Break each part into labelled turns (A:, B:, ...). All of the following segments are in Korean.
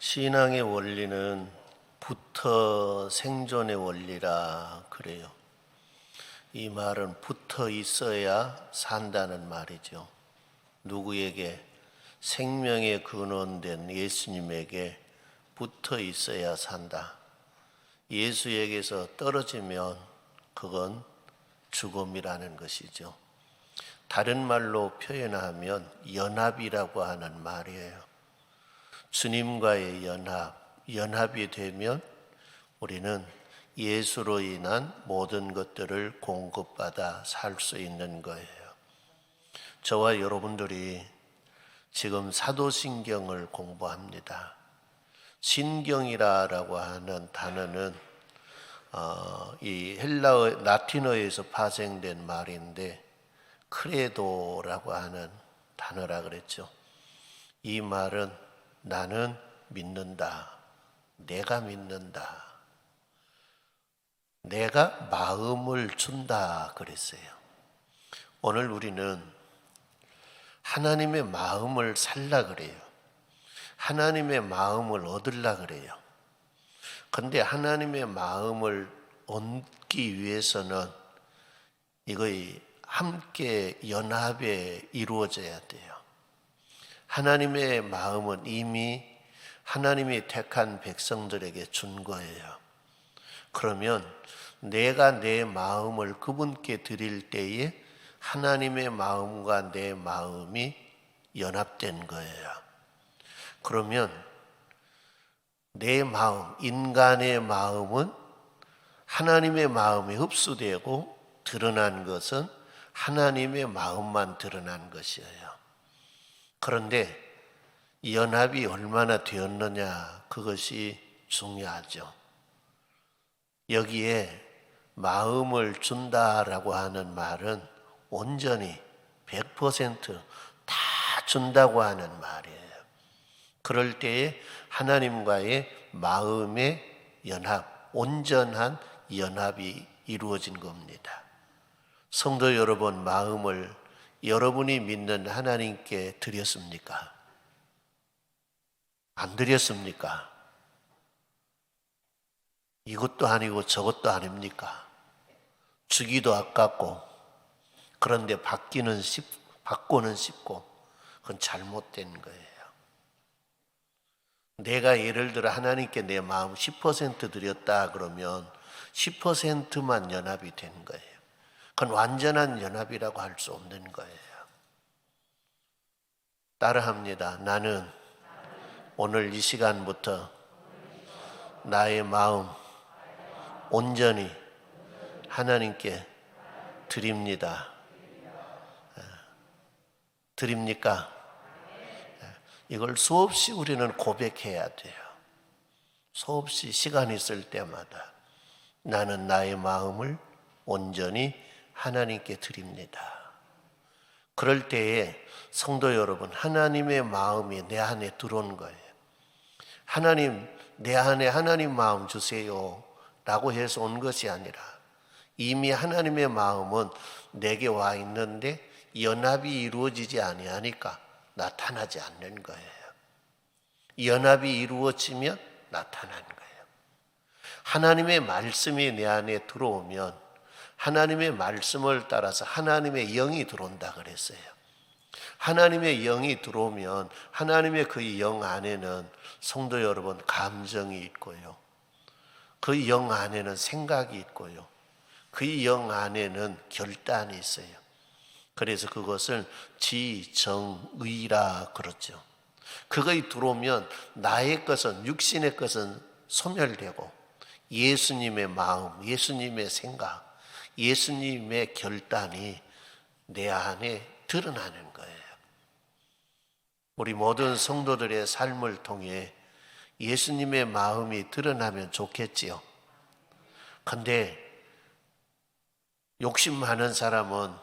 A: 신앙의 원리는 붙어 생존의 원리라 그래요. 이 말은 붙어 있어야 산다는 말이죠. 누구에게? 생명의 근원된 예수님에게 붙어 있어야 산다. 예수에게서 떨어지면 그건 죽음이라는 것이죠. 다른 말로 표현하면 연합이라고 하는 말이에요. 주님과의 연합이 되면 우리는 예수로 인한 모든 것들을 공급받아 살 수 있는 거예요. 저와 여러분들이 지금 사도신경을 공부합니다. 신경이라고 하는 단어는 이 헬라어 라틴어에서 파생된 말인데 크레도라고 하는 단어라 그랬죠. 이 말은 나는 믿는다. 내가 믿는다. 내가 마음을 준다 그랬어요. 오늘 우리는 하나님의 마음을 살라 그래요. 하나님의 마음을 얻으려 그래요. 그런데 하나님의 마음을 얻기 위해서는 이거의 함께 연합에 이루어져야 돼요. 하나님의 마음은 이미 하나님이 택한 백성들에게 준 거예요. 그러면 내가 내 마음을 그분께 드릴 때에 하나님의 마음과 내 마음이 연합된 거예요. 그러면 내 마음, 인간의 마음은 하나님의 마음에 흡수되고 드러난 것은 하나님의 마음만 드러난 것이에요. 그런데 연합이 얼마나 되었느냐, 그것이 중요하죠. 여기에 마음을 준다라고 하는 말은 온전히 100%다 준다고 하는 말이에요. 그럴 때에 하나님과의 마음의 연합, 온전한 연합이 이루어진 겁니다. 성도 여러분, 마음을 여러분이 믿는 하나님께 드렸습니까? 안 드렸습니까? 이것도 아니고 저것도 아닙니까? 주기도 아깝고, 그런데 받고는 쉽고, 그건 잘못된 거예요. 내가 예를 들어 하나님께 내 마음 10% 드렸다 그러면 10%만 연합이 된 거예요. 그건 완전한 연합이라고 할 수 없는 거예요. 따라합니다. 나는 오늘 이 시간부터 나의 마음 온전히 하나님께 드립니다. 드립니까? 이걸 수없이 우리는 고백해야 돼요. 수없이 시간 있을 때마다 나는 나의 마음을 온전히 하나님께 드립니다. 그럴 때에 성도 여러분, 하나님의 마음이 내 안에 들어온 거예요. 하나님, 내 안에 하나님 마음 주세요 라고 해서 온 것이 아니라 이미 하나님의 마음은 내게 와 있는데 연합이 이루어지지 아니하니까 나타나지 않는 거예요. 연합이 이루어지면 나타나는 거예요. 하나님의 말씀이 내 안에 들어오면 하나님의 말씀을 따라서 하나님의 영이 들어온다 그랬어요. 하나님의 영이 들어오면 하나님의 그 영 안에는 성도 여러분 감정이 있고요. 그 영 안에는 생각이 있고요. 그 영 안에는 결단이 있어요. 그래서 그것을 지정의라 그러죠. 그것이 들어오면 나의 것은, 육신의 것은 소멸되고 예수님의 마음, 예수님의 생각, 예수님의 결단이 내 안에 드러나는 거예요. 우리 모든 성도들의 삶을 통해 예수님의 마음이 드러나면 좋겠지요. 근데 욕심 많은 사람은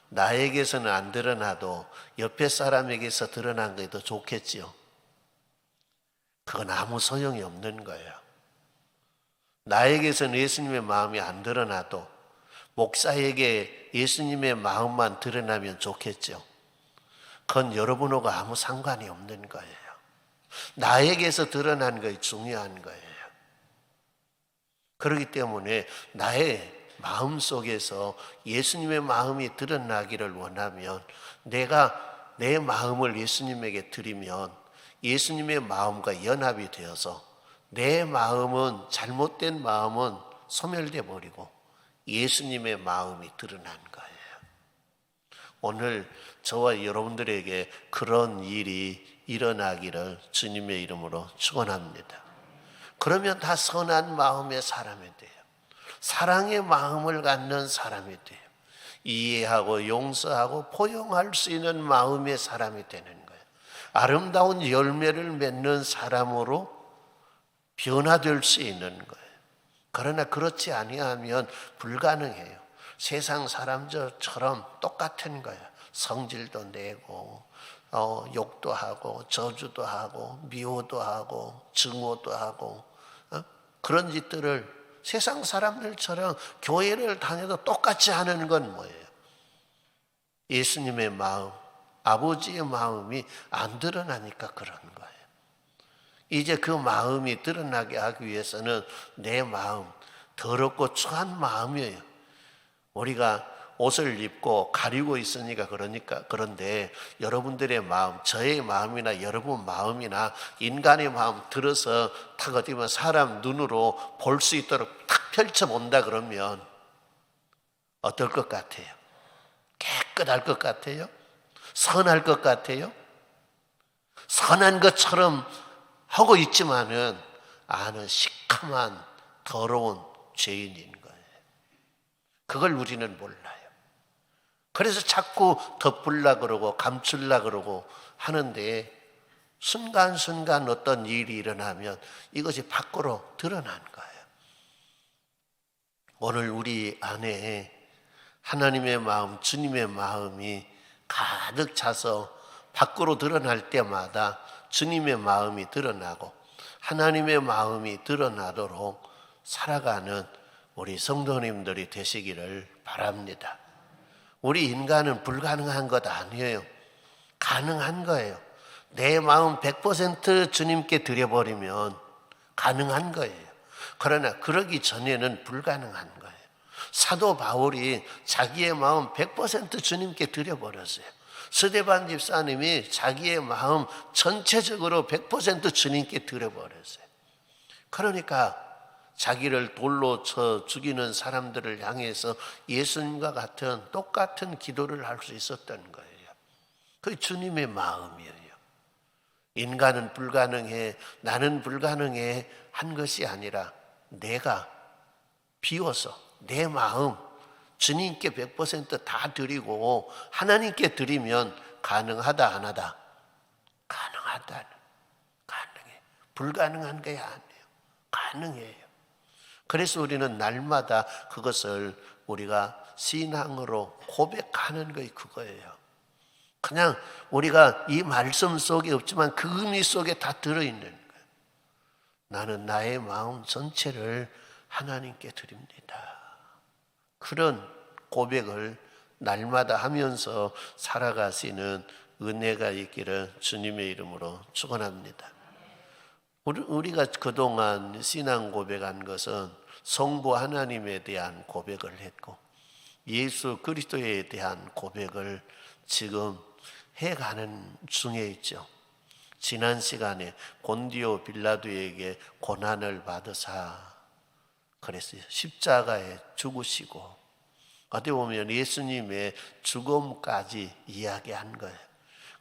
A: 나에게서는 안 드러나도 옆에 사람에게서 드러난 게 더 좋겠지요. 그건 아무 소용이 없는 거예요. 나에게서는 예수님의 마음이 안 드러나도 목사에게 예수님의 마음만 드러나면 좋겠죠. 그건 여러분하고 아무 상관이 없는 거예요. 나에게서 드러난 것이 중요한 거예요. 그렇기 때문에 나의 마음 속에서 예수님의 마음이 드러나기를 원하면, 내가 내 마음을 예수님에게 드리면 예수님의 마음과 연합이 되어서 내 마음은, 잘못된 마음은 소멸돼 버리고 예수님의 마음이 드러난 거예요. 오늘 저와 여러분들에게 그런 일이 일어나기를 주님의 이름으로 축원합니다. 그러면 다 선한 마음의 사람이 돼요. 사랑의 마음을 갖는 사람이 돼요. 이해하고 용서하고 포용할 수 있는 마음의 사람이 되는 거예요. 아름다운 열매를 맺는 사람으로 변화될 수 있는 거예요. 그러나 그렇지 아니하면 불가능해요. 세상 사람들처럼 똑같은 거예요. 성질도 내고 욕도 하고 저주도 하고 미워도 하고 증오도 하고 그런 짓들을 세상 사람들처럼 교회를 다녀도 똑같이 하는 건 뭐예요? 예수님의 마음, 아버지의 마음이 안 드러나니까 그런 거예요. 이제 그 마음이 드러나게 하기 위해서는 내 마음, 더럽고 추한 마음이에요. 우리가 옷을 입고 가리고 있으니까 그런데 여러분들의 마음, 저의 마음이나 여러분 마음이나 인간의 마음 들어서 탁 어디면 사람 눈으로 볼 수 있도록 탁 펼쳐본다 그러면 어떨 것 같아요? 깨끗할 것 같아요? 선할 것 같아요? 선한 것처럼 하고 있지만은 아는 시커먼 더러운 죄인인 거예요. 그걸 우리는 몰라요. 그래서 자꾸 덮으려고 그러고 감추려고 그러고 하는데, 순간순간 어떤 일이 일어나면 이것이 밖으로 드러난 거예요. 오늘 우리 안에 하나님의 마음, 주님의 마음이 가득 차서 밖으로 드러날 때마다 주님의 마음이 드러나고 하나님의 마음이 드러나도록 살아가는 우리 성도님들이 되시기를 바랍니다. 우리 인간은 불가능한 것 아니에요. 가능한 거예요. 내 마음 100% 주님께 드려버리면 가능한 거예요. 그러나 그러기 전에는 불가능한 거예요. 사도 바울이 자기의 마음 100% 주님께 드려버렸어요. 스데반 집사님이 자기의 마음 전체적으로 100% 주님께 드려버렸어요. 그러니까 자기를 돌로 쳐 죽이는 사람들을 향해서 예수님과 같은 똑같은 기도를 할 수 있었던 거예요. 그게 주님의 마음이에요. 인간은 불가능해, 나는 불가능해 한 것이 아니라 내가 비워서 내 마음 주님께 100% 드리고 하나님께 드리면 가능하다 안 하다? 가능하다. 가능해. 불가능한 게 아니에요. 가능해요. 그래서 우리는 날마다 그것을 우리가 신앙으로 고백하는 것이 그거예요. 그냥 우리가 이 말씀 속에 없지만 그 의미 속에 다 들어있는 거예요. 나는 나의 마음 전체를 하나님께 드립니다. 그런 고백을 날마다 하면서 살아가시는 은혜가 있기를 주님의 이름으로 축원합니다. 우리가 그동안 신앙 고백한 것은 성부 하나님에 대한 고백을 했고 예수 그리스도에 대한 고백을 지금 해가는 중에 있죠. 지난 시간에 본디오 빌라도에게 고난을 받으사 그랬어요. 십자가에 죽으시고 어떻게 보면 예수님의 죽음까지 이야기한 거예요.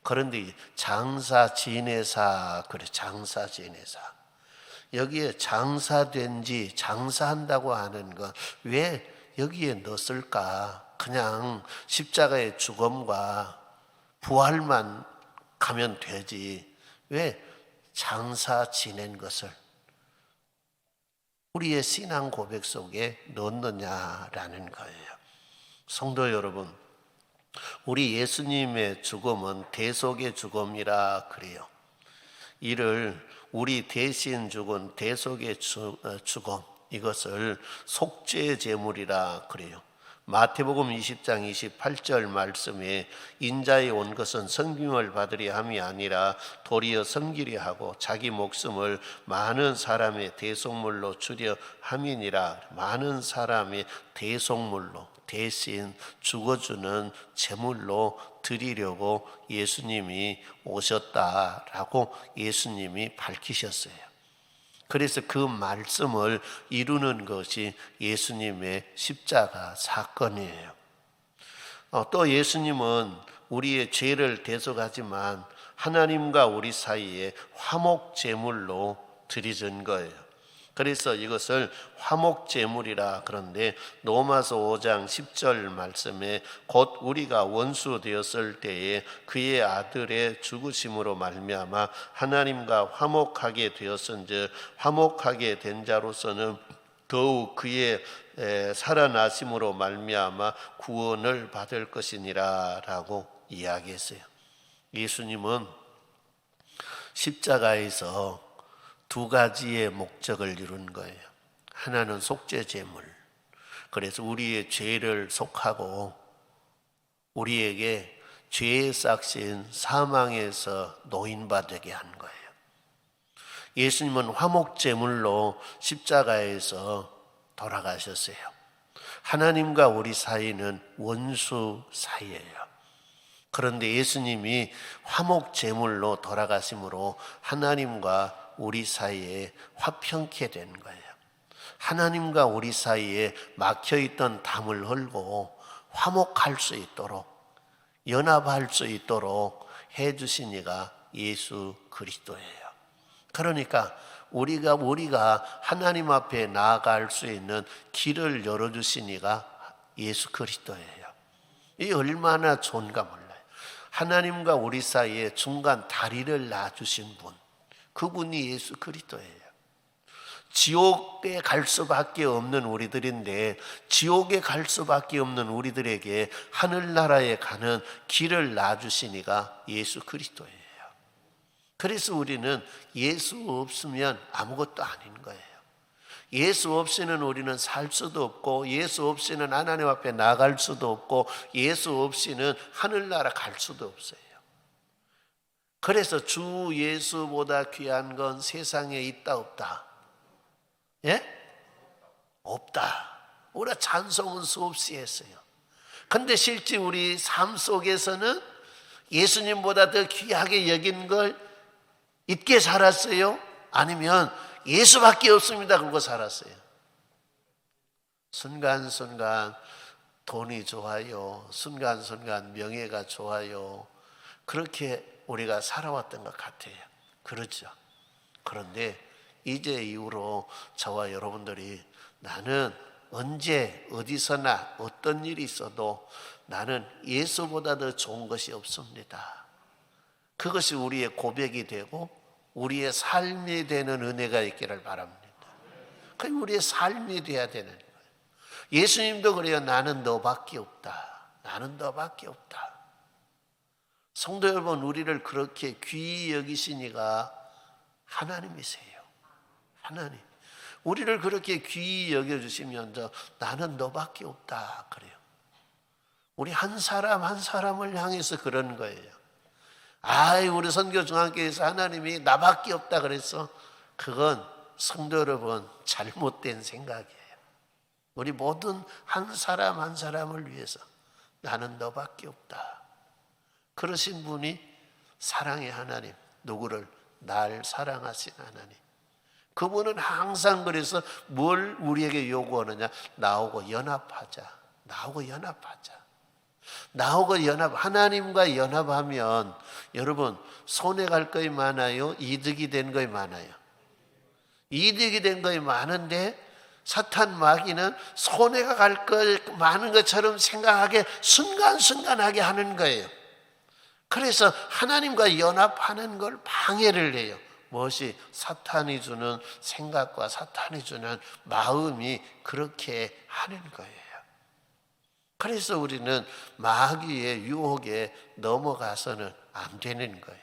A: 그런데 장사 지내사, 그래, 장사 지내사. 여기에 장사된지 장사한다고 하는 것, 왜 여기에 넣었을까? 그냥 십자가의 죽음과 부활만 가면 되지. 왜 장사 지낸 것을 우리의 신앙 고백 속에 넣느냐라는 거예요. 성도 여러분, 우리 예수님의 죽음은 대속의 죽음이라 그래요. 이를 우리 대신 죽은 대속의 죽음, 이것을 속죄 제물이라 그래요. 마태복음 20장 28절 말씀에 인자에 온 것은 섬김을 받으려 함이 아니라 도리어 섬기려 하고 자기 목숨을 많은 사람의 대속물로 주려 함이니라. 많은 사람의 대속물로, 대신 죽어주는 제물로 드리려고 예수님이 오셨다라고 예수님이 밝히셨어요. 그래서 그 말씀을 이루는 것이 예수님의 십자가 사건이에요. 또 예수님은 우리의 죄를 대속하지만 하나님과 우리 사이에 화목 제물로 드리는 거예요. 그래서 이것을 화목 제물이라 그런데 로마서 5장 10절 말씀에 곧 우리가 원수 되었을 때에 그의 아들의 죽으심으로 말미암아 하나님과 화목하게 되었은즉 화목하게 된 자로서는 더욱 그의 살아나심으로 말미암아 구원을 받을 것이니라 라고 이야기했어요. 예수님은 십자가에서 두 가지의 목적을 이룬 거예요. 하나는 속죄 제물. 그래서 우리의 죄를 속하고 우리에게 죄의 싹신 사망에서 노인받게 한 거예요. 예수님은 화목 제물로 십자가에서 돌아가셨어요. 하나님과 우리 사이는 원수 사이예요. 그런데 예수님이 화목 제물로 돌아가심으로 하나님과 우리 사이에 화평케 된 거예요. 하나님과 우리 사이에 막혀있던 담을 헐고 화목할 수 있도록, 연합할 수 있도록 해주신 이가 예수 그리스도예요. 그러니까 우리가 하나님 앞에 나아갈 수 있는 길을 열어주신 이가 예수 그리스도예요. 이 얼마나 좋은가 몰라요. 하나님과 우리 사이에 중간 다리를 놔주신 분, 그분이 예수 그리스도예요. 지옥에 갈 수밖에 없는 우리들인데 지옥에 갈 수밖에 없는 우리들에게 하늘나라에 가는 길을 놔주신 이가 예수 그리스도예요. 그래서 우리는 예수 없으면 아무것도 아닌 거예요. 예수 없이는 우리는 살 수도 없고 예수 없이는 하나님 앞에 나갈 수도 없고 예수 없이는 하늘나라 갈 수도 없어요. 그래서 주 예수보다 귀한 건 세상에 있다 없다? 예? 없다. 우리가 찬송은 수없이 했어요. 근데 실제 우리 삶 속에서는 예수님보다 더 귀하게 여긴 걸 잊게 살았어요? 아니면 예수밖에 없습니다 그러고 살았어요? 순간순간 돈이 좋아요. 순간순간 명예가 좋아요. 그렇게 우리가 살아왔던 것 같아요. 그렇죠. 그런데 이제 이후로 저와 여러분들이 나는 언제 어디서나 어떤 일이 있어도 나는 예수보다 더 좋은 것이 없습니다. 그것이 우리의 고백이 되고 우리의 삶이 되는 은혜가 있기를 바랍니다. 그게 우리의 삶이 되어야 되는 거예요. 예수님도 그래요. 나는 너밖에 없다. 나는 너밖에 없다. 성도 여러분, 우리를 그렇게 귀히 여기신 이가 하나님이세요. 하나님. 우리를 그렇게 귀히 여겨주시면서 나는 너밖에 없다 그래요. 우리 한 사람 한 사람을 향해서 그런 거예요. 우리 선교중앙교회에서 하나님이 나밖에 없다 그랬어. 그건 성도 여러분 잘못된 생각이에요. 우리 모든 한 사람 한 사람을 위해서 나는 너밖에 없다. 그러신 분이 사랑의 하나님, 누구를? 날 사랑하신 하나님. 그분은 항상 그래서 뭘 우리에게 요구하느냐? 나하고 연합하자. 나하고 연합하자. 나하고 하나님과 연합하면 여러분 손해 갈 것이 많아요? 이득이 된 것이 많아요? 이득이 된 것이 많은데 사탄 마귀는 손해가 갈 것 많은 것처럼 생각하게 순간순간하게 하는 거예요. 그래서 하나님과 연합하는 걸 방해를 해요. 무엇이? 사탄이 주는 생각과 사탄이 주는 마음이 그렇게 하는 거예요. 그래서 우리는 마귀의 유혹에 넘어가서는 안 되는 거예요.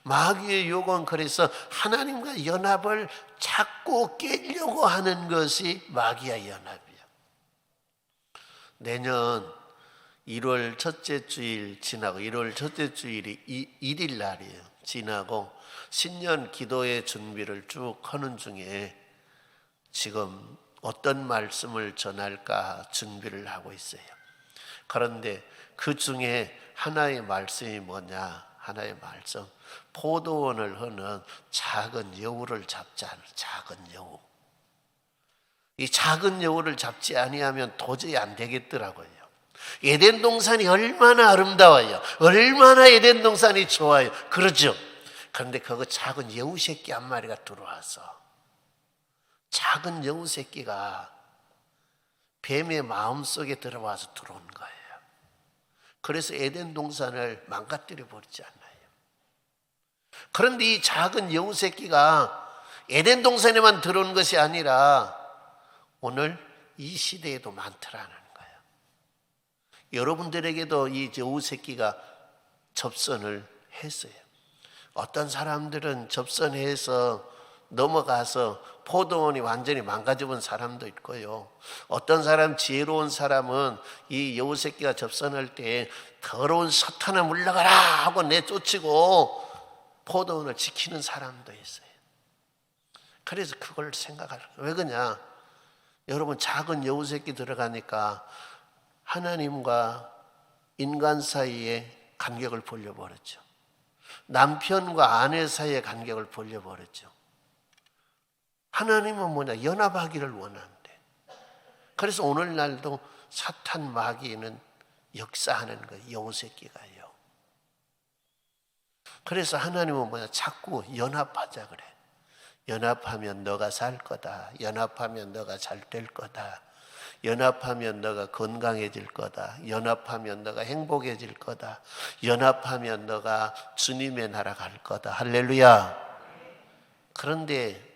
A: 마귀의 유혹은 그래서 하나님과 연합을 자꾸 깨려고 하는 것이 마귀의 연합이에요. 내년 1월 첫째 주일 지나고 1월 첫째 주일이 1일 날이에요. 지나고 신년 기도의 준비를 쭉 하는 중에 지금 어떤 말씀을 전할까 준비를 하고 있어요. 그런데 그 중에 하나의 말씀이 뭐냐? 하나의 말씀. 포도원을 하는 작은 여우를 잡자는 작은 여우. 이 작은 여우를 잡지 아니하면 도저히 안 되겠더라고요. 에덴 동산이 얼마나 아름다워요. 얼마나 에덴 동산이 좋아요. 그러죠. 그런데 그거 작은 여우 새끼 한 마리가 들어와서 작은 여우 새끼가 뱀의 마음속에 들어와서 들어온 거예요. 그래서 에덴 동산을 망가뜨려 버리지 않아요. 그런데 이 작은 여우 새끼가 에덴 동산에만 들어온 것이 아니라 오늘 이 시대에도 많더라는 거예요. 여러분들에게도 이 여우 새끼가 접선을 했어요. 어떤 사람들은 접선해서 넘어가서 포도원이 완전히 망가져본 사람도 있고요. 어떤 사람 지혜로운 사람은 이 여우 새끼가 접선할 때 더러운 사탄아 물러가라 하고 내쫓고 포도원을 지키는 사람도 있어요. 그래서 그걸 생각하는 거예요. 왜 그러냐? 여러분 작은 여우 새끼 들어가니까 하나님과 인간 사이에 간격을 벌려버렸죠. 남편과 아내 사이의 간격을 벌려버렸죠. 하나님은 뭐냐? 연합하기를 원하는데. 그래서 오늘날도 사탄 마귀는 역사하는 거예요. 여우 새끼가요. 그래서 하나님은 뭐냐? 자꾸 연합하자 그래. 연합하면 너가 살 거다. 연합하면 너가 잘 될 거다. 연합하면 너가 건강해질 거다. 연합하면 너가 행복해질 거다. 연합하면 너가 주님의 나라 갈 거다. 할렐루야. 그런데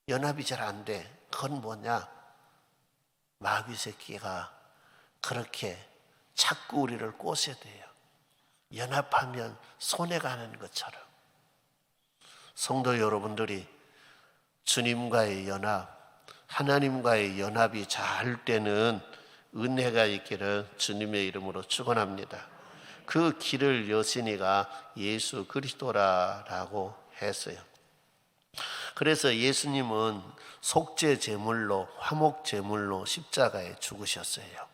A: 연합이 잘 안 돼. 그건 뭐냐? 마귀 새끼가 그렇게 자꾸 우리를 꼬셔대요. 연합하면 손해가는 것처럼. 성도 여러분들이 주님과의 연합, 하나님과의 연합이 잘 되는 은혜가 있기를 주님의 이름으로 축원합니다. 그 길을 여시니가 예수 그리스도라고 했어요. 그래서 예수님은 속죄 제물로, 화목 제물로 십자가에 죽으셨어요.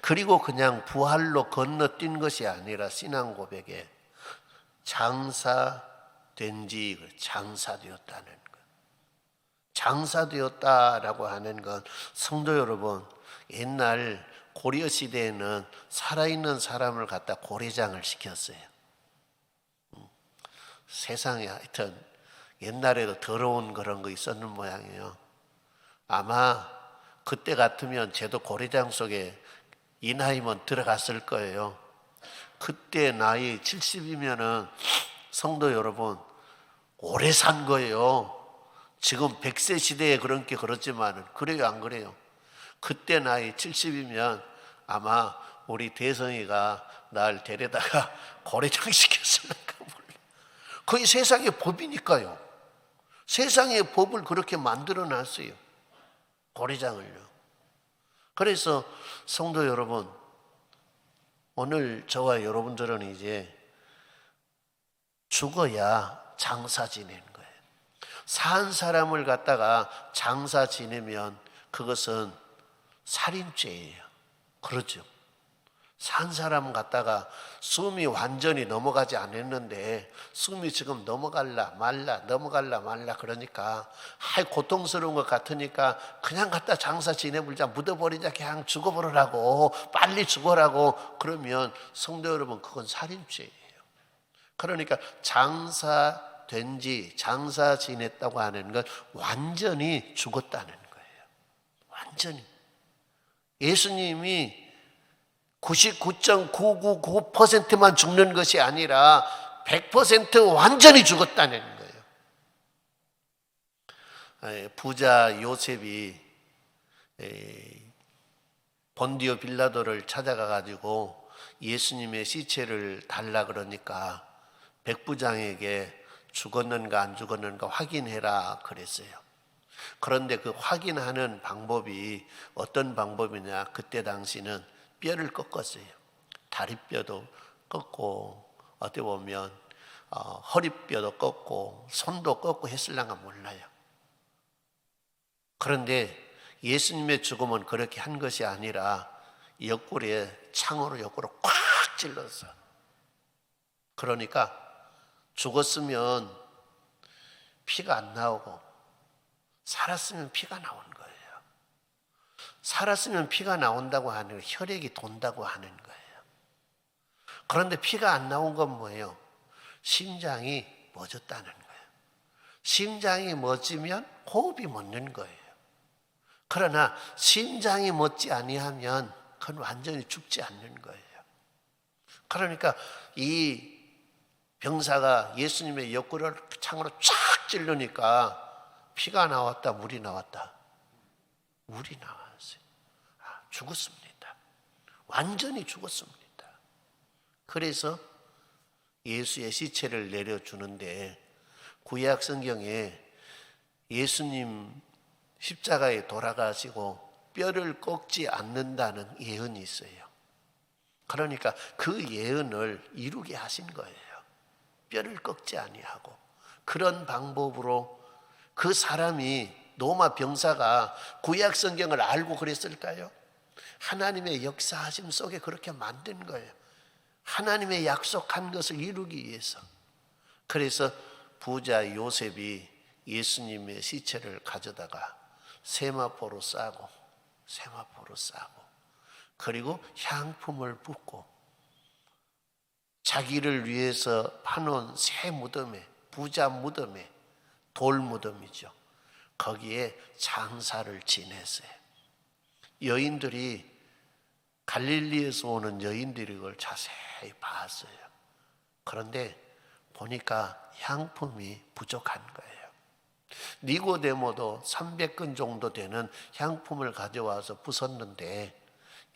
A: 그리고 그냥 부활로 건너뛴 것이 아니라 신앙 고백에 장사된 지 장사되었다는 것. 장사되었다라고 하는 건 성도 여러분, 옛날 고려 시대에는 살아있는 사람을 갖다 고래장을 시켰어요. 세상에 하여튼 옛날에도 더러운 그런 거 있었는 모양이에요. 아마 그때 같으면 쟤도 고래장 속에 이 나이면 들어갔을 거예요. 그때 나이 70이면은 성도 여러분 오래 산 거예요. 지금 100세 시대에 그런 게 그렇지만은 그래요, 안 그래요? 그때 나이 70이면 아마 우리 대성이가 날 데려다가 고래장 시켰을까 몰라. 그게 세상의 법이니까요. 세상의 법을 그렇게 만들어 놨어요. 고래장을요. 그래서 성도 여러분, 오늘 저와 여러분들은 이제 죽어야 장사 지내는 거예요. 산 사람을 갖다가 장사 지내면 그것은 살인죄예요. 그렇죠? 산 사람 갖다가 숨이 완전히 넘어가지 않았는데 숨이 지금 넘어갈라 말라 그러니까 고통스러운 것 같으니까 그냥 갖다 장사 지내버리자, 묻어버리자, 그냥 죽어버리라고, 빨리 죽어라고. 그러면 성도 여러분, 그건 살인죄예요. 그러니까 장사된 지, 장사 지냈다고 하는 건 완전히 죽었다는 거예요. 완전히. 예수님이 99.999%만 죽는 것이 아니라 100% 완전히 죽었다는 거예요. 부자 요셉이 본디오 빌라도를 찾아가 가지고 예수님의 시체를 달라 그러니까 백부장에게 죽었는가 안 죽었는가 확인해라 그랬어요. 그런데 그 확인하는 방법이 어떤 방법이냐, 그때 당시는 뼈를 꺾었어요. 다리뼈도 꺾고 어떻게 보면 허리뼈도 꺾고 손도 꺾고 했을랑가 몰라요. 그런데 예수님의 죽음은 그렇게 한 것이 아니라 옆구리에 창으로 옆구리를 꽉 찔렀어. 그러니까 죽었으면 피가 안 나오고 살았으면 피가 나온 거예요. 살았으면 피가 나온다고 하는, 혈액이 돈다고 하는 거예요. 그런데 피가 안 나온 건 뭐예요? 심장이 멎었다는 거예요. 심장이 멎으면 호흡이 멎는 거예요. 그러나 심장이 멎지 아니하면 그건 완전히 죽지 않는 거예요. 그러니까 이 병사가 예수님의 옆구리를 창으로 쫙 찔르니까 피가 나왔다, 물이 나왔다? 물이 나왔어요. 죽었습니다. 완전히 죽었습니다. 그래서 예수의 시체를 내려주는데 구약 성경에 예수님 십자가에 돌아가시고 뼈를 꺾지 않는다는 예언이 있어요. 그러니까 그 예언을 이루게 하신 거예요. 뼈를 꺾지 아니하고. 그런 방법으로 그 사람이, 로마 병사가 구약 성경을 알고 그랬을까요? 하나님의 역사하심 속에 그렇게 만든 거예요. 하나님의 약속한 것을 이루기 위해서. 그래서 부자 요셉이 예수님의 시체를 가져다가 세마포로 싸고 그리고 향품을 붓고 자기를 위해서 파놓은 새 무덤에, 부자 무덤에, 돌 무덤이죠. 거기에 장사를 지냈어요. 여인들이, 갈릴리에서 오는 여인들이 그걸 자세히 봤어요. 그런데 보니까 향품이 부족한 거예요. 니고데모도 300근 정도 되는 향품을 가져와서 부쉈는데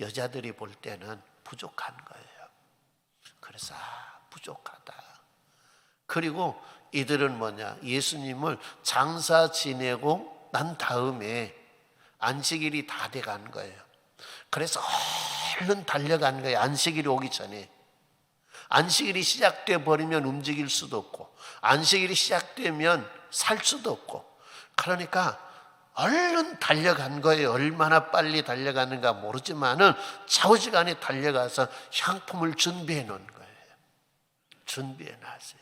A: 여자들이 볼 때는 부족한 거예요. 그래서 부족하다. 그리고 이들은 뭐냐, 예수님을 장사 지내고 난 다음에 안식일이 다 돼간 거예요. 그래서 얼른 달려간 거예요. 안식일이 오기 전에. 안식일이 시작돼 버리면 움직일 수도 없고, 안식일이 시작되면 살 수도 없고, 그러니까 얼른 달려간 거예요. 얼마나 빨리 달려가는가 모르지만은 좌우지간에 달려가서 향품을 준비해 놓은 거예요. 준비해 놨어요.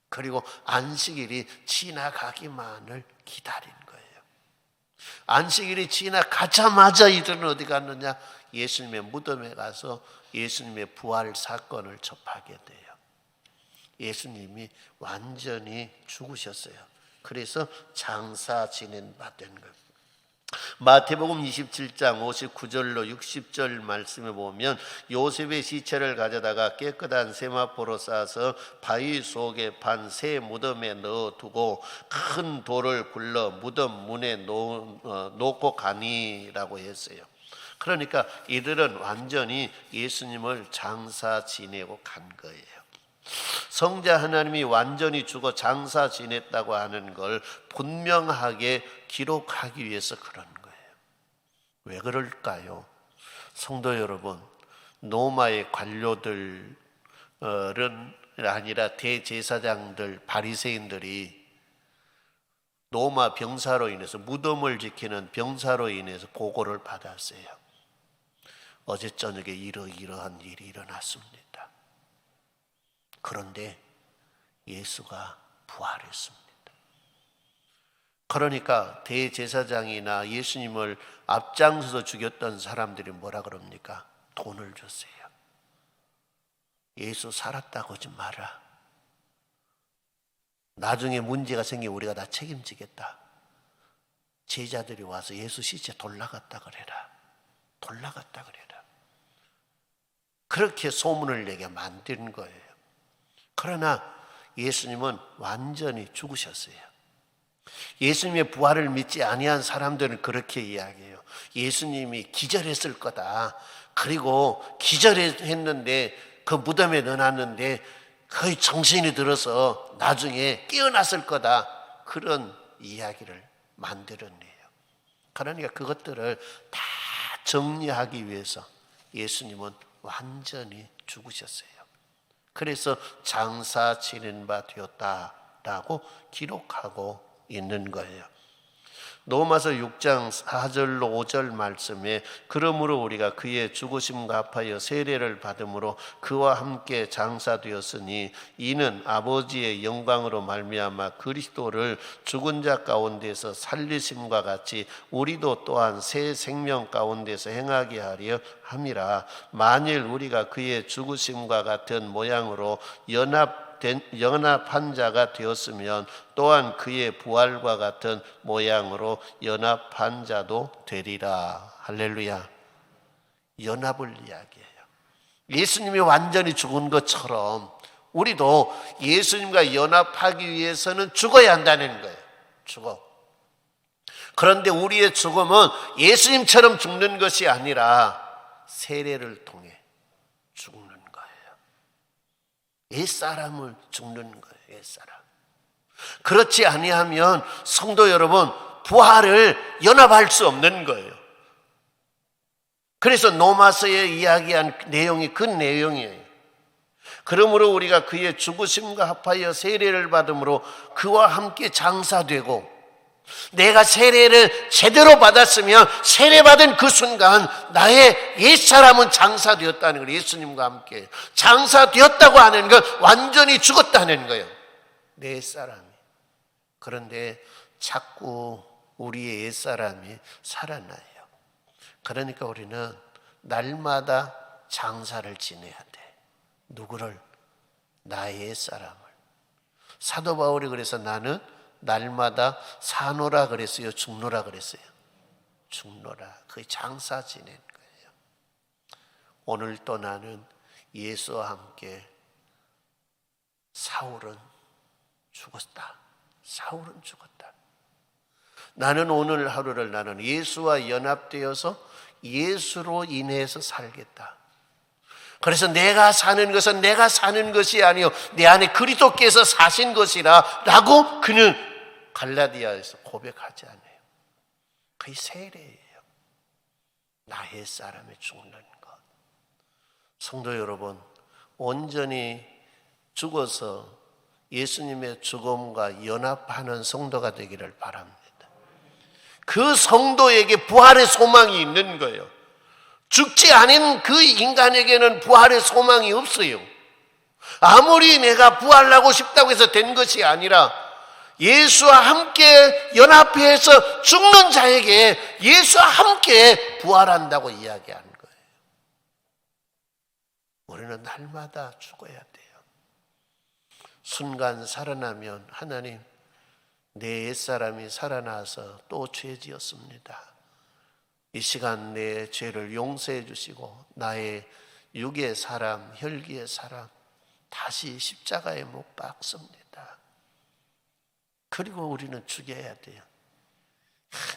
A: 그리고 안식일이 지나가기만을 기다린 거예요. 안식일이 지나가자마자 이들은 어디 갔느냐? 예수님의 무덤에 가서 예수님의 부활 사건을 접하게 돼요. 예수님이 완전히 죽으셨어요. 그래서 장사 지낸 바 된 거예요. 마태복음 27장 59절로 60절 말씀에 보면 요셉의 시체를 가져다가 깨끗한 세마포로 싸서 바위 속에 판 새 무덤에 넣어두고 큰 돌을 굴러 무덤 문에 놓고 가니라고 했어요. 그러니까 이들은 완전히 예수님을 장사 지내고 간 거예요. 성자 하나님이 완전히 죽어 장사 지냈다고 하는 걸 분명하게 기록하기 위해서 그런 거예요. 왜 그럴까요? 성도 여러분, 로마의 관료들은 아니라 대제사장들, 바리새인들이 로마 병사로 인해서, 무덤을 지키는 병사로 인해서 보고를 받았어요. 어제 저녁에 이러이러한 일이 일어났습니다. 그런데 예수가 부활했습니다. 그러니까 대제사장이나 예수님을 앞장서서 죽였던 사람들이 뭐라 그럽니까? 돈을 줬어요. 예수 살았다고 하지 마라. 나중에 문제가 생기면 우리가 다 책임지겠다. 제자들이 와서 예수 시체 돌아갔다 그래라. 돌아갔다 그래라. 그렇게 소문을 내게 만든 거예요. 그러나 예수님은 완전히 죽으셨어요. 예수님의 부활을 믿지 아니한 사람들은 그렇게 이야기해요. 예수님이 기절했을 거다. 그리고 기절했는데 그 무덤에 넣어놨는데 거의 정신이 들어서 나중에 깨어났을 거다. 그런 이야기를 만들어내요. 그러니까 그것들을 다 정리하기 위해서 예수님은 완전히 죽으셨어요. 그래서 장사 지낸 바 되었다라고 기록하고 있는 거예요. 로마서 6장 4절로 5절 말씀에 그러므로 우리가 그의 죽으심과 합하여 세례를 받음으로 그와 함께 장사되었으니 이는 아버지의 영광으로 말미암아 그리스도를 죽은 자 가운데서 살리심과 같이 우리도 또한 새 생명 가운데서 행하게 하려 함이라. 만일 우리가 그의 죽으심과 같은 모양으로 연합한 자가 되었으면 또한 그의 부활과 같은 모양으로 연합한 자도 되리라. 할렐루야. 연합을 이야기해요. 예수님이 완전히 죽은 것처럼 우리도 예수님과 연합하기 위해서는 죽어야 한다는 거예요. 죽어. 그런데 우리의 죽음은 예수님처럼 죽는 것이 아니라 세례를 통해 죽는 거예요. 옛사람을 죽는 거예요. 옛사람. 그렇지 아니하면 성도 여러분, 부활을 연합할 수 없는 거예요. 그래서 로마서에 이야기한 내용이 그 내용이에요. 그러므로 우리가 그의 죽으심과 합하여 세례를 받음으로 그와 함께 장사되고, 내가 세례를 제대로 받았으면 세례받은 그 순간 나의 옛사람은 장사되었다는 거예요. 예수님과 함께 장사되었다고 하는 건 완전히 죽었다는 거예요. 내 옛사람이. 그런데 자꾸 우리의 옛사람이 살아나요. 그러니까 우리는 날마다 장사를 지내야 돼. 누구를? 나의 옛사람을. 사도 바울이 그래서 나는 날마다 사노라 그랬어요? 죽노라 그랬어요? 죽노라. 그게 장사 지낸 거예요. 오늘 또 나는 예수와 함께 사울은 죽었다. 사울은 죽었다. 나는 오늘 하루를 나는 예수와 연합되어서 예수로 인해서 살겠다. 그래서 내가 사는 것은 내가 사는 것이 아니요 내 안에 그리스도께서 사신 것이라 라고 그는 갈라디아에서 고백하지 않아요. 그게 세례예요. 나의 사람이 죽는 것. 성도 여러분, 온전히 죽어서 예수님의 죽음과 연합하는 성도가 되기를 바랍니다. 그 성도에게 부활의 소망이 있는 거예요. 죽지 않은 그 인간에게는 부활의 소망이 없어요. 아무리 내가 부활하고 싶다고 해서 된 것이 아니라 예수와 함께 연합해서 죽는 자에게 예수와 함께 부활한다고 이야기하는 거예요. 우리는 날마다 죽어야 돼요. 순간 살아나면 하나님, 내 옛사람이 살아나서 또 죄 지었습니다. 이 시간 내 죄를 용서해 주시고 나의 육의 사람, 혈기의 사람 다시 십자가에 못 박습니다. 그리고 우리는 죽여야 돼요.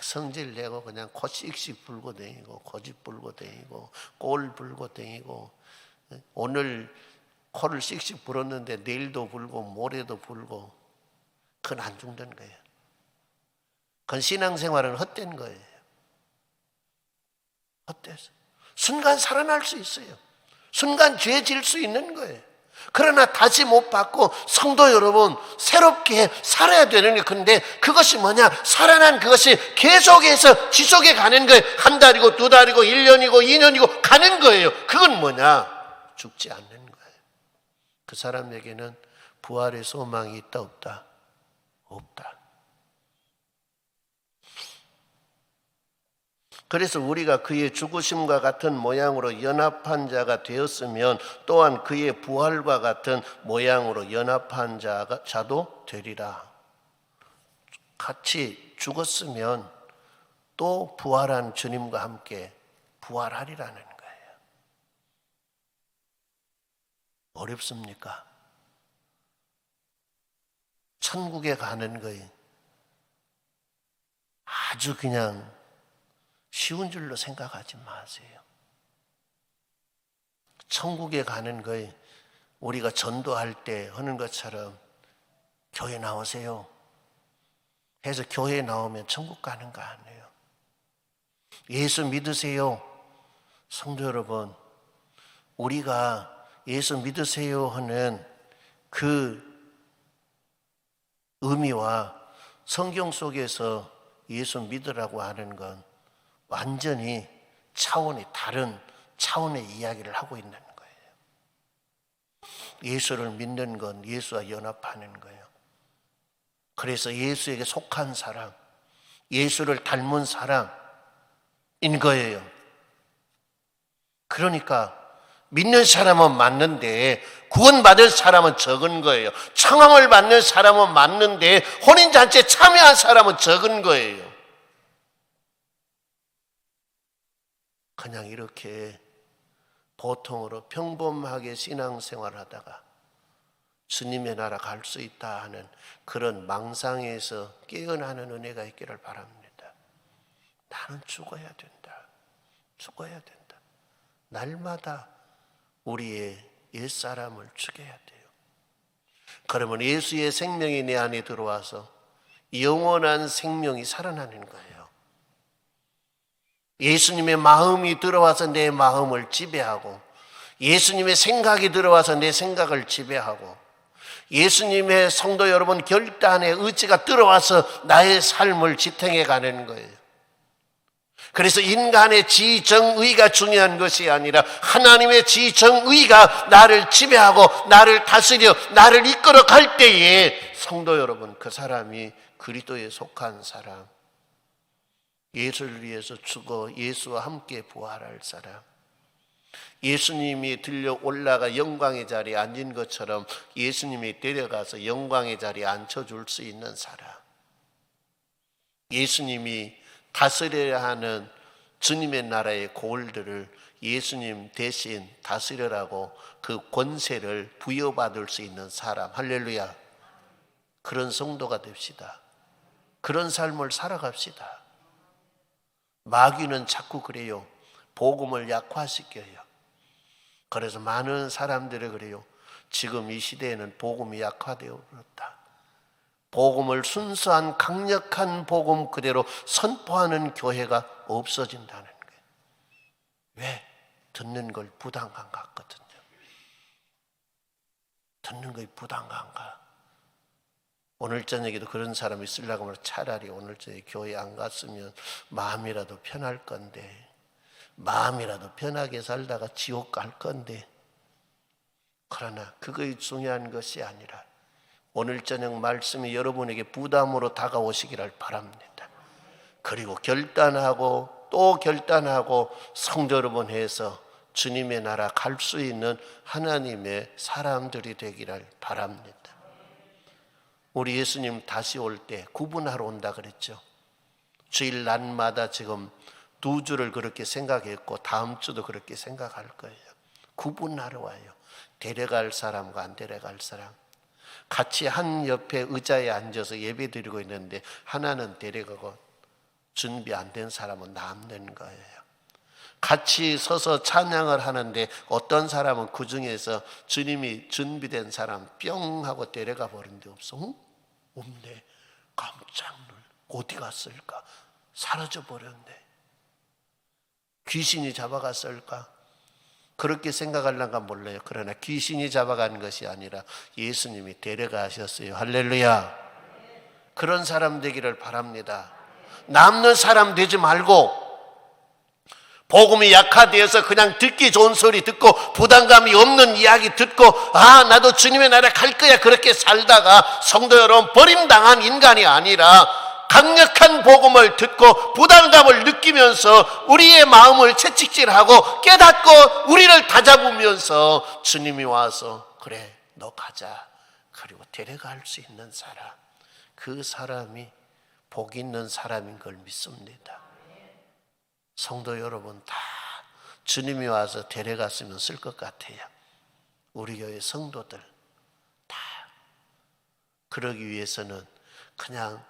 A: 성질 내고 그냥 코 씩씩 불고 다니고 고집 불고 다니고 꼴 불고 다니고 오늘 코를 씩씩 불었는데 내일도 불고 모레도 불고 그건 안 죽는 거예요. 그건 신앙생활은 헛된 거예요. 헛돼서 순간 살아날 수 있어요. 순간 죄 질 수 있는 거예요. 그러나 다시 못 받고 성도 여러분 새롭게 살아야 되는 게 근데 그것이 뭐냐? 살아난 그것이 계속해서 지속해 가는 거예요. 한 달이고 두 달이고 1년이고 2년이고 가는 거예요. 그건 뭐냐? 죽지 않는 거예요. 그 사람에게는 부활의 소망이 있다 없다? 없다. 그래서 우리가 그의 죽으심과 같은 모양으로 연합한 자가 되었으면 또한 그의 부활과 같은 모양으로 연합한 자도 되리라. 같이 죽었으면 또 부활한 주님과 함께 부활하리라는 거예요. 어렵습니까? 천국에 가는 거예요. 아주 그냥 쉬운 줄로 생각하지 마세요. 천국에 가는 거에 우리가 전도할 때 하는 것처럼 교회 나오세요. 해서 교회에 나오면 천국 가는 거 아니에요. 예수 믿으세요. 성도 여러분, 우리가 예수 믿으세요 하는 그 의미와 성경 속에서 예수 믿으라고 하는 건 완전히 차원이 다른 차원의 이야기를 하고 있는 거예요. 예수를 믿는 건 예수와 연합하는 거예요. 그래서 예수에게 속한 사람, 예수를 닮은 사람인 거예요. 그러니까 믿는 사람은 맞는데 구원받을 사람은 적은 거예요. 청함을 받는 사람은 맞는데 혼인잔치에 참여한 사람은 적은 거예요. 그냥 이렇게 보통으로 평범하게 신앙생활을 하다가 주님의 나라 갈 수 있다 하는 그런 망상에서 깨어나는 은혜가 있기를 바랍니다. 나는 죽어야 된다. 죽어야 된다. 날마다 우리의 옛사람을 죽여야 돼요. 그러면 예수의 생명이 내 안에 들어와서 영원한 생명이 살아나는 거예요. 예수님의 마음이 들어와서 내 마음을 지배하고, 예수님의 생각이 들어와서 내 생각을 지배하고, 예수님의 성도 여러분 결단의 의지가 들어와서 나의 삶을 지탱해 가는 거예요. 그래서 인간의 지정의가 중요한 것이 아니라 하나님의 지정의가 나를 지배하고 나를 다스려 나를 이끌어 갈 때에 성도 여러분, 그 사람이 그리스도에 속한 사람, 예수를 위해서 죽어 예수와 함께 부활할 사람, 예수님이 들려 올라가 영광의 자리에 앉은 것처럼 예수님이 데려가서 영광의 자리에 앉혀줄 수 있는 사람, 예수님이 다스려야 하는 주님의 나라의 고을들을 예수님 대신 다스려라고 그 권세를 부여받을 수 있는 사람, 할렐루야. 그런 성도가 됩시다. 그런 삶을 살아갑시다. 마귀는 자꾸 그래요. 복음을 약화시켜요. 그래서 많은 사람들이 그래요. 지금 이 시대에는 복음이 약화되어 버렸다. 복음을 순수한 강력한 복음 그대로 선포하는 교회가 없어진다는 거예요. 왜? 듣는 걸 부담감 같거든요. 듣는 걸 부담감 가. 오늘 저녁에도 그런 사람이 있으려고 하면 차라리 오늘 저녁에 교회 안 갔으면 마음이라도 편할 건데, 마음이라도 편하게 살다가 지옥 갈 건데. 그러나 그것이 중요한 것이 아니라 오늘 저녁 말씀이 여러분에게 부담으로 다가오시기를 바랍니다. 그리고 결단하고 또 결단하고 성도 여러분 해서 주님의 나라 갈 수 있는 하나님의 사람들이 되기를 바랍니다. 우리 예수님 다시 올 때 구분하러 온다 그랬죠. 주일 날마다 지금 2주를 그렇게 생각했고 다음 주도 그렇게 생각할 거예요. 구분하러 와요. 데려갈 사람과 안 데려갈 사람. 같이 한 옆에 의자에 앉아서 예배 드리고 있는데 하나는 데려가고 준비 안 된 사람은 남는 거예요. 같이 서서 찬양을 하는데 어떤 사람은 그 중에서 주님이 준비된 사람 뿅 하고 데려가 버린 데 없어. 응? 없네. 깜짝 놀라. 어디 갔을까? 사라져 버렸네. 귀신이 잡아갔을까? 그렇게 생각하려는가 몰라요. 그러나 귀신이 잡아간 것이 아니라 예수님이 데려가셨어요. 할렐루야. 그런 사람 되기를 바랍니다. 남는 사람 되지 말고 복음이 약화되어서 그냥 듣기 좋은 소리 듣고 부담감이 없는 이야기 듣고 나도 주님의 나라 갈 거야 그렇게 살다가 성도 여러분 버림당한 인간이 아니라 강력한 복음을 듣고 부담감을 느끼면서 우리의 마음을 채찍질하고 깨닫고 우리를 다잡으면서 주님이 와서 그래 너 가자 그리고 데려갈 수 있는 사람, 그 사람이 복 있는 사람인 걸 믿습니다. 성도 여러분 다 주님이 와서 데려갔으면 쓸 것 같아요. 우리 교회 성도들 다 그러기 위해서는 그냥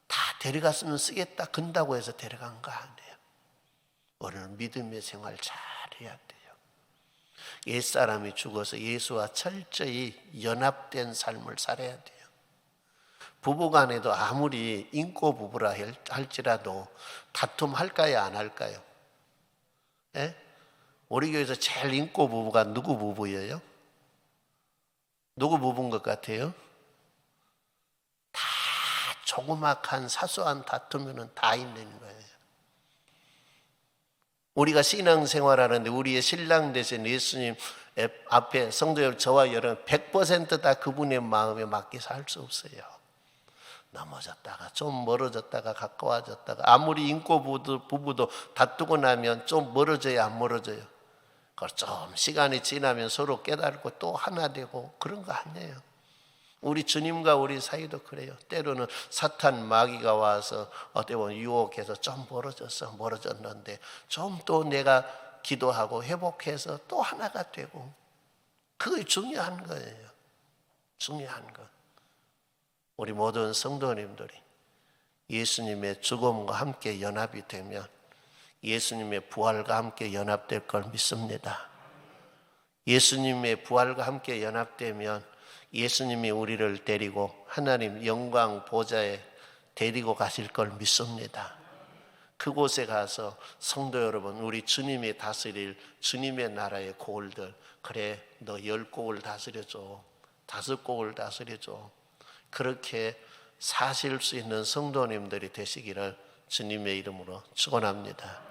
A: 다 데려갔으면 쓰겠다 근다고 해서 데려간 거 아니에요. 오늘 믿음의 생활 잘해야 돼요. 옛사람이 죽어서 예수와 철저히 연합된 삶을 살아야 돼요. 부부간에도 아무리 인고 부부라 할지라도 다툼할까요, 안 할까요? 예? 우리 교회에서 제일 인고 부부가 누구 부부예요? 누구 부부인 것 같아요? 다 조그맣한 사소한 다투면은 다 있는 거예요. 우리가 신앙생활하는데 우리의 신랑 되신 예수님 앞에 성도 여러분, 저와 여러분 100%다 그분의 마음에 맞게 살 수 없어요. 넘어졌다가 좀 멀어졌다가 가까워졌다가 아무리 인고 부부도 다투고 나면 좀 멀어져야 안 멀어져요. 그걸 좀 시간이 지나면 서로 깨달고 또 하나 되고 그런 거 아니에요. 우리 주님과 우리 사이도 그래요. 때로는 사탄 마귀가 와서 어떻게 보면 유혹해서 좀 멀어졌는데 좀 또 내가 기도하고 회복해서 또 하나가 되고 그게 중요한 거예요. 중요한 것. 우리 모든 성도님들이 예수님의 죽음과 함께 연합이 되면 예수님의 부활과 함께 연합될 걸 믿습니다. 예수님의 부활과 함께 연합되면 예수님이 우리를 데리고 하나님 영광 보좌에 데리고 가실 걸 믿습니다. 그곳에 가서 성도 여러분, 우리 주님이 다스릴 주님의 나라의 고을들, 그래 너 10곡을 다스려줘, 5곡을 다스려줘, 그렇게 사실 수 있는 성도님들이 되시기를 주님의 이름으로 축원합니다.